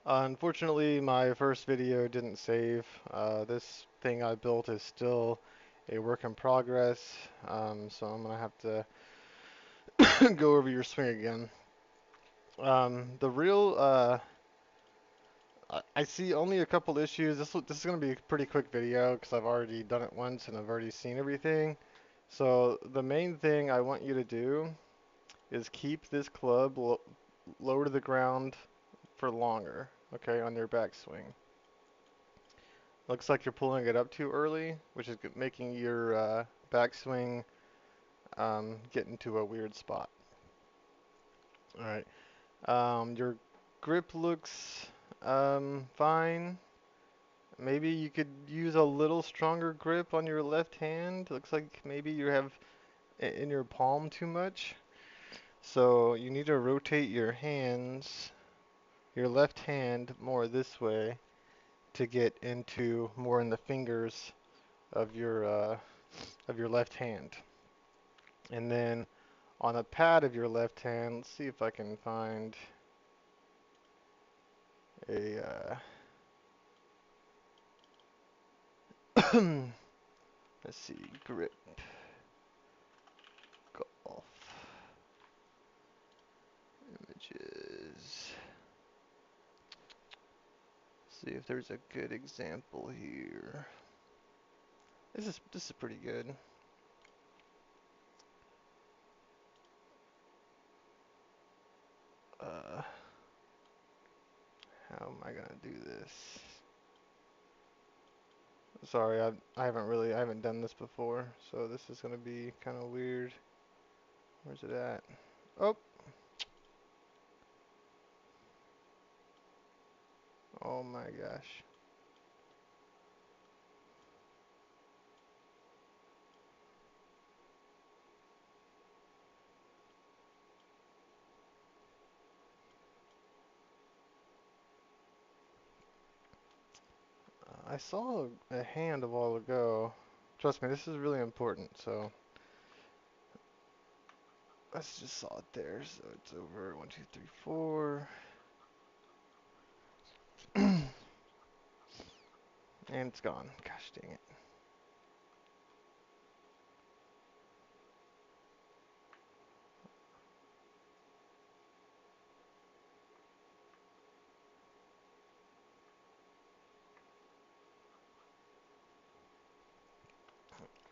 Unfortunately, my first video didn't save. This thing I built is still a work in progress, so I'm gonna have to go over your swing again. The real, I see only a couple issues. This is gonna be a pretty quick video because I've already done it once and I've already seen everything. So the main thing I want you to do is keep this club low to the ground for longer, okay, on your backswing. Looks like you're pulling it up too early, which is making your backswing get into a weird spot. All right. Your grip looks fine. Maybe you could use a little stronger grip on your left hand. Looks like maybe you have in your palm too much. So you need to rotate your hands, your left hand more this way to get into more in the fingers of your left hand. And then on the pad of your left hand, let's see if I can find a let's see, grip golf images. See if there's a good example here. This is pretty good. Uh, how am I gonna do this? Sorry, I haven't done this before, so this is gonna be kind of weird. Where's it at? Oh, oh my gosh. I saw a hand a while ago. Trust me, this is really important. So let's just saw it there. So it's over 1, 2, 3, 4, and it's gone. Gosh dang it.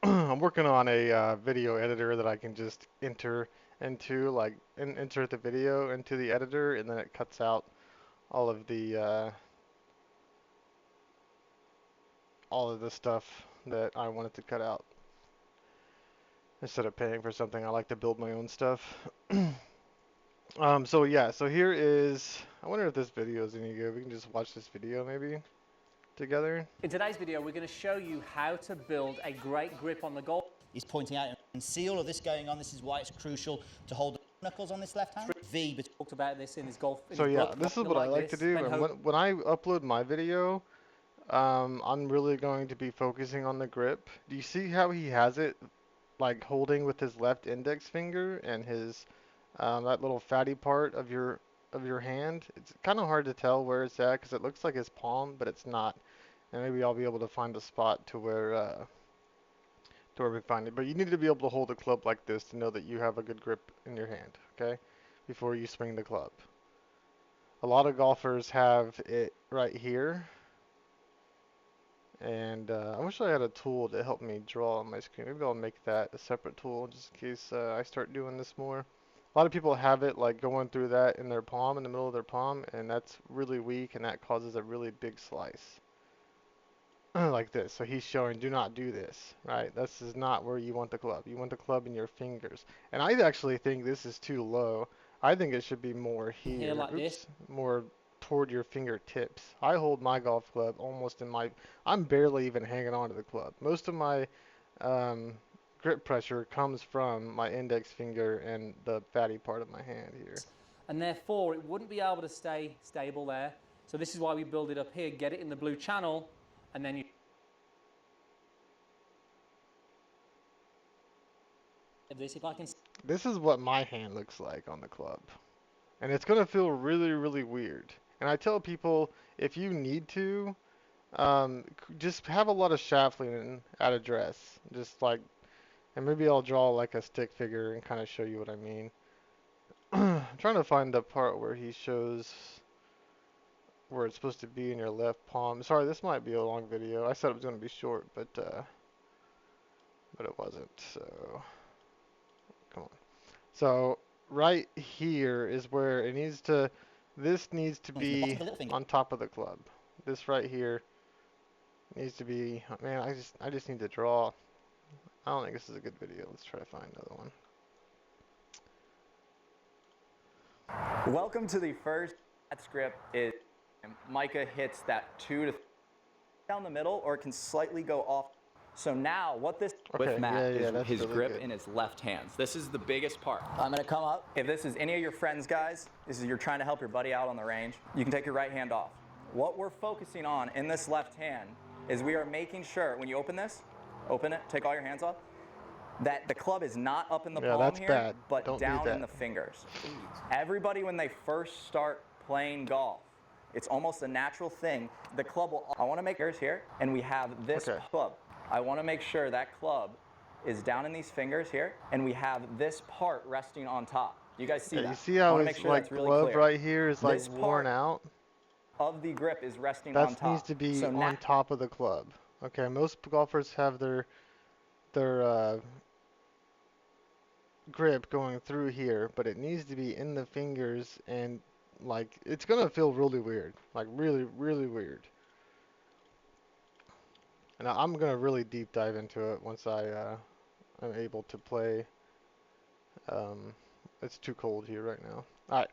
I'm working on a video editor that I can just enter into, like, insert the video into the editor, and then it cuts out all of the stuff that I wanted to cut out. Instead of paying for something, I like to build my own stuff. So yeah, so here is, I wonder if this video is any good. We can just watch this video maybe together. In today's video, we're going to show you how to build a great grip on the golf. He's pointing out and see all of this going on. This is why it's crucial to hold the knuckles on this left hand. V. But Talked about this in his golf. So yeah, this is what I like to do. And when I upload my video, I'm really going to be focusing on the grip. Do you see how he has it like holding with his left index finger and his that little fatty part of your hand? It's kind of hard to tell where it's at because it looks like his palm, but it's not. And maybe I'll be able to find a spot to where we find it. But you need to be able to hold a club like this to know that you have a good grip in your hand, okay? Before you swing the club. A lot of golfers have it right here. And I wish I had a tool to help me draw on my screen. Maybe I'll make that a separate tool just in case I start doing this more. A lot of people have it like going through that in their palm, in the middle of their palm, and that's really weak and that causes a really big slice. Like this. So he's showing do not do this, right? This is not where you want the club. You want the club in your fingers. And I actually think this is too low. I think it should be more here. like Oops, this. more toward your fingertips. I hold my golf club almost in my, I'm barely even hanging on to the club. Most of my um, grip pressure comes from my index finger and the fatty part of my hand here. And therefore, it wouldn't be able to stay stable there. So this is why we build it up here, get it in the blue channel, and then you this if I can. This is what my hand looks like on the club. And it's going to feel really, really weird. And I tell people if you need to, just have a lot of shaft leaning at address. Just like, and maybe I'll draw like a stick figure and kind of show you what I mean. I'm trying to find the part where he shows where it's supposed to be in your left palm. Sorry, this might be a long video. I said it was going to be short, but it wasn't. So, come on. So, right here is where it needs to, this needs to be on top of the club. This right here needs to be, man, I just need to draw. I don't think this is a good video. Let's try to find another one. Welcome to the first script. Is Micah hits that 2 to down the middle, or it can slightly go off. So now what this Okay, with Matt yeah, is that's his really grip good. in his left hands. This is the biggest part. I'm gonna come up. If this is any of your friends, guys, this is you're trying to help your buddy out on the range, you can take your right hand off. What we're focusing on in this left hand is we are making sure when you open this, open it, take all your hands off, that the club is not up in the palm that's here, bad. but Don't do down in that. the fingers. Everybody, when they first start playing golf, it's almost a natural thing. The club will, I want to make yours here, and we have this club. I want to make sure that club is down in these fingers here, and we have this part resting on top. You guys see that? You see how I his sure like really glove clear. right here is like This worn part out? of the grip is resting That on top. needs to be so on top of the club. Okay, most golfers have their grip going through here, but it needs to be in the fingers, and like it's gonna feel really weird, like really, really weird. And I'm gonna really deep dive into it once I'm able to play. It's too cold here right now. All right,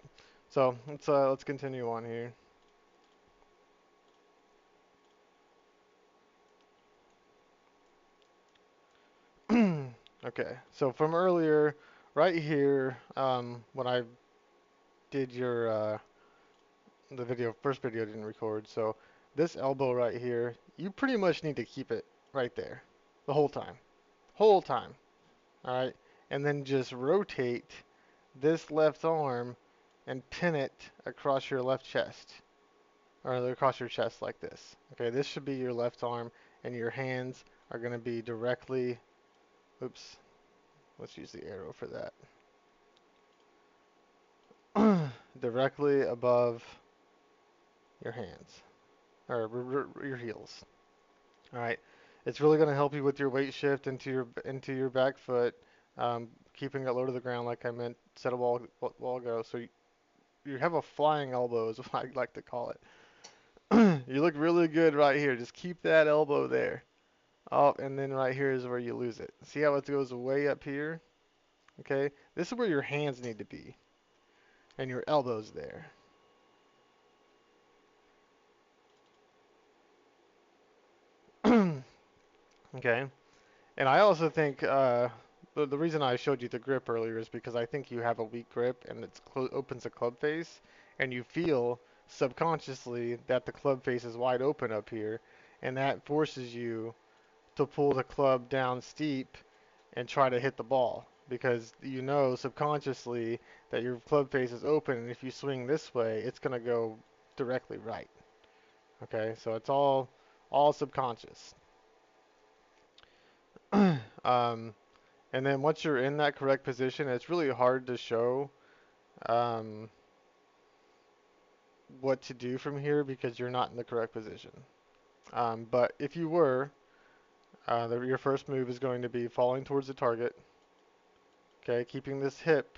so let's continue on here. Okay, so from earlier, right here, when I did the first video didn't record, so this elbow right here, you pretty much need to keep it right there the whole time. Whole time. All right? And then just rotate this left arm and pin it across your left chest, or across your chest like this. Okay, this should be your left arm, and your hands are going to be directly, oops, let's use the arrow for that. Directly above your hands, or your heels. All right, it's really going to help you with your weight shift into your back foot, keeping it low to the ground, like I said a while ago. So you have a flying elbow, is what I like to call it. You look really good right here. Just keep that elbow there. Oh, and then right here is where you lose it. See how it goes way up here? Okay, this is where your hands need to be, and your elbows there. Okay. And I also think the reason I showed you the grip earlier is because I think you have a weak grip and it opens the club face, and you feel subconsciously that the club face is wide open up here, and that forces you to pull the club down steep and try to hit the ball because you know subconsciously that your club face is open, and if you swing this way, it's going to go directly right. Okay, so it's all subconscious. And then once you're in that correct position, it's really hard to show what to do from here because you're not in the correct position. But if you were, your first move is going to be falling towards the target. Okay, keeping this hip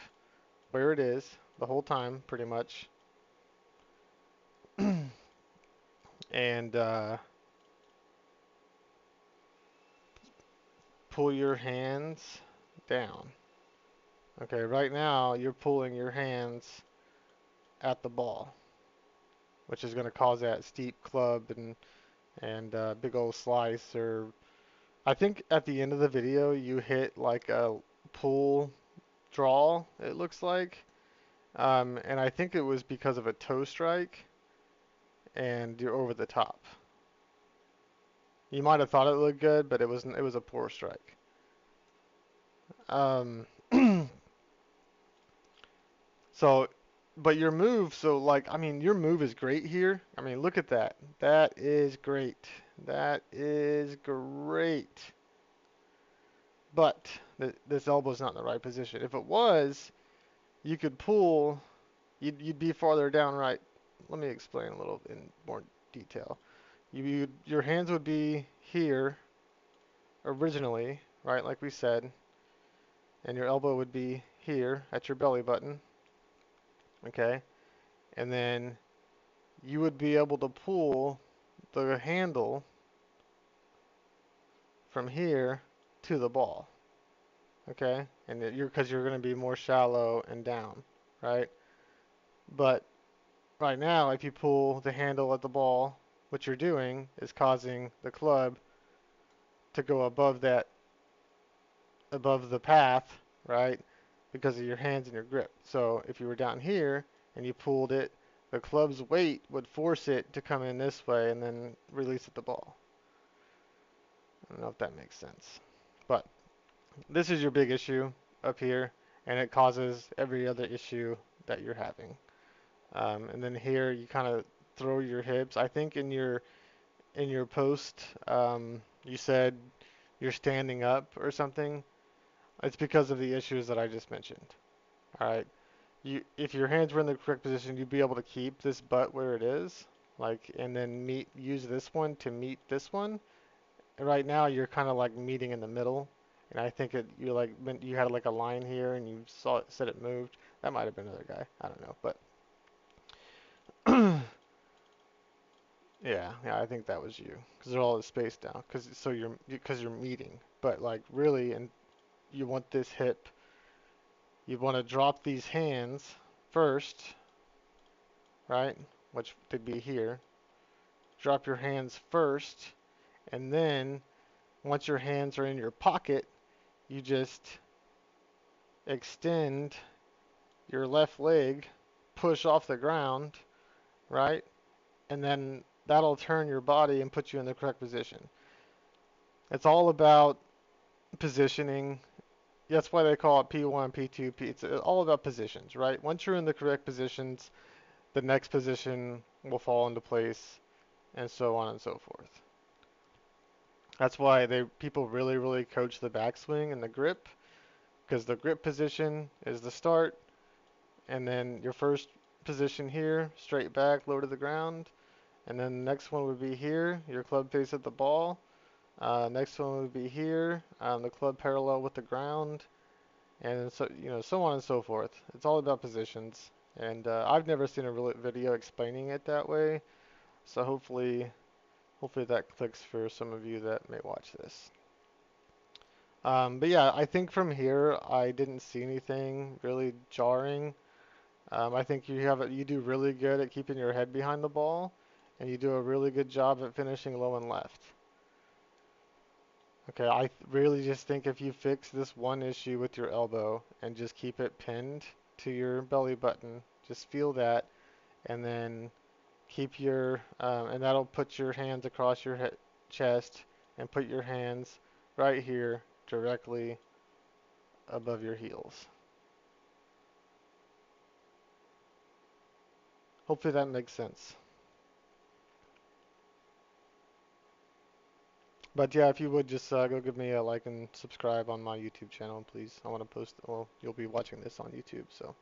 where it is the whole time, pretty much. And pull your hands down. Okay, right now you're pulling your hands at the ball, which is going to cause that steep club and big old slice. Or I think at the end of the video you hit like a pull draw, it looks like, and I think it was because of a toe strike, and you're over the top. You might have thought it looked good, but it wasn't. It was a poor strike. So but your move, so like, I mean, your move is great here. I mean, look at that. That is great. That is great. But this elbow's not in the right position. If it was, you could pull, you'd be farther down right. Let me explain a little in more detail. Your hands would be here originally, right, like we said, and your elbow would be here at your belly button, okay? And then you would be able to pull the handle from here to the ball, okay? And because you're going to be more shallow and down, right? But right now, if you pull the handle at the ball, what you're doing is causing the club to go above the path, right? Because of your hands and your grip. So if you were down here and you pulled it, the club's weight would force it to come in this way and then release at the ball. I don't know if that makes sense. But this is your big issue up here, and it causes every other issue that you're having. And then here you kind of throw your hips. I think in your post, you said you're standing up or something. It's because of the issues that I just mentioned. All right. If your hands were in the correct position, you'd be able to keep this butt where it is, like, and then use this one to meet this one. And right now, you're kind of like meeting in the middle, and I think you had like a line here, and you said it moved. That might have been another guy. I don't know, but yeah, I think that was you, because they're all spaced now, because you're meeting. But like really, and you want this hip, you want to drop these hands first, right? Which would be here. Drop your hands first, and then once your hands are in your pocket, you just extend your left leg, push off the ground, right? And then that'll turn your body and put you in the correct position. It's all about positioning. That's why they call it P1, P2, P. It's all about positions, right? Once you're in the correct positions, the next position will fall into place, and so on and so forth. That's why people really, really coach the backswing and the grip, because the grip position is the start, and then your first position here, straight back, low to the ground, and then the next one would be here, your club face at the ball. Next one would be here, the club parallel with the ground, and so so on and so forth. It's all about positions, and I've never seen a real video explaining it that way, so hopefully that clicks for some of you that may watch this. But yeah, I think from here I didn't see anything really jarring. I think you do really good at keeping your head behind the ball, and you do a really good job at finishing low and left. Okay, I really just think if you fix this one issue with your elbow and just keep it pinned to your belly button, just feel that, and then and that'll put your hands across your chest and put your hands right here directly above your heels. Hopefully that makes sense. But yeah, if you would just go give me a like and subscribe on my YouTube channel, please. I want to post, well, you'll be watching this on YouTube, so.